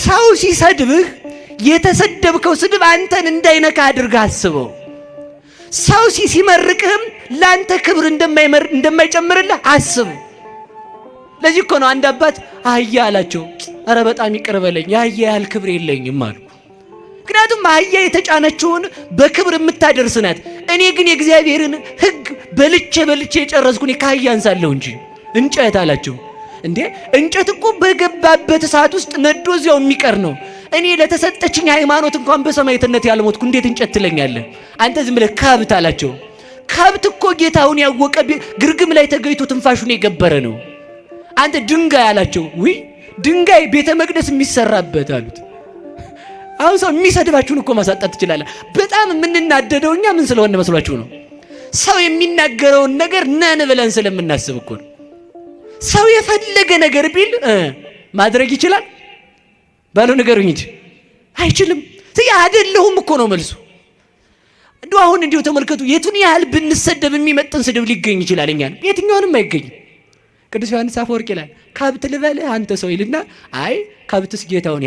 ሰው ሲሰድብህ የተሰደብከው ስድብ አንተን እንዳይነካ አድርገህ አስበው። ሰው ሲመርቅህም ላንተ ክብር እንደማይጨምርልህ አስብ። ለዚህ እኮ ነው አንድ አባት አህያ አላቸው፣ ኧረ በጣም ይቅር በለኝ የአህያ ያህል ክብር የለኝም አሉ። ምክንያቱም አህያ የተጫነችውን በክብር የምታደርስ ናት። እኔ ግን የእግዚአብሔርን ሕግ በልቼ የጨረስኩ እኔ ከአህያ አንሳለሁ እንጂ እንጨት አላቸው። እንዴ እንጨት እኮ በገባበት እሳት ውስጥ ነዶ እዚያው የሚቀር ነው። እኔ ለተሰጠችኝ ሃይማኖት እንኳን በሰማዕትነት ያልሞትኩ እንዴት እንጨት ትለኛለህ? አንተ ዝም ብለህ ከብት አላቸው። ከብት እኮ ጌታውን ያወቀ ግርግም ላይ ተገይቶ ትንፋሹን የገበረ ነው። አንተ ድንጋይ አላቸው። ውይ ድንጋይ ቤተ መቅደስ የሚሰራበት አሉት። አሁን ሰው የሚሰድባችሁን እኮ ማሳጣት ትችላለህ። በጣም የምንናደደው እኛ ምን ስለሆነ መስሏችሁ ነው? ሰው የሚናገረውን ነገር ነን ብለን ስለምናስብ እኮ ነው። ሰው የፈለገ ነገር ቢል ማድረግ ይችላል ባለው ነገሩኝ እንጂ አይችልም። አይደለሁም እኮ ነው መልሱ። እንደው አሁን እንዲሁ ተመልከቱ፣ የቱን ያህል ብንሰደብ የሚመጥን ስድብ ሊገኝ ይችላል። እኛን የትኛውንም አይገኝም። ቅዱስ ዮሐንስ አፈወርቅ ይላል ከብት ልበልህ አንተ ሰው ይልና አይ ከብትስ ጌታውን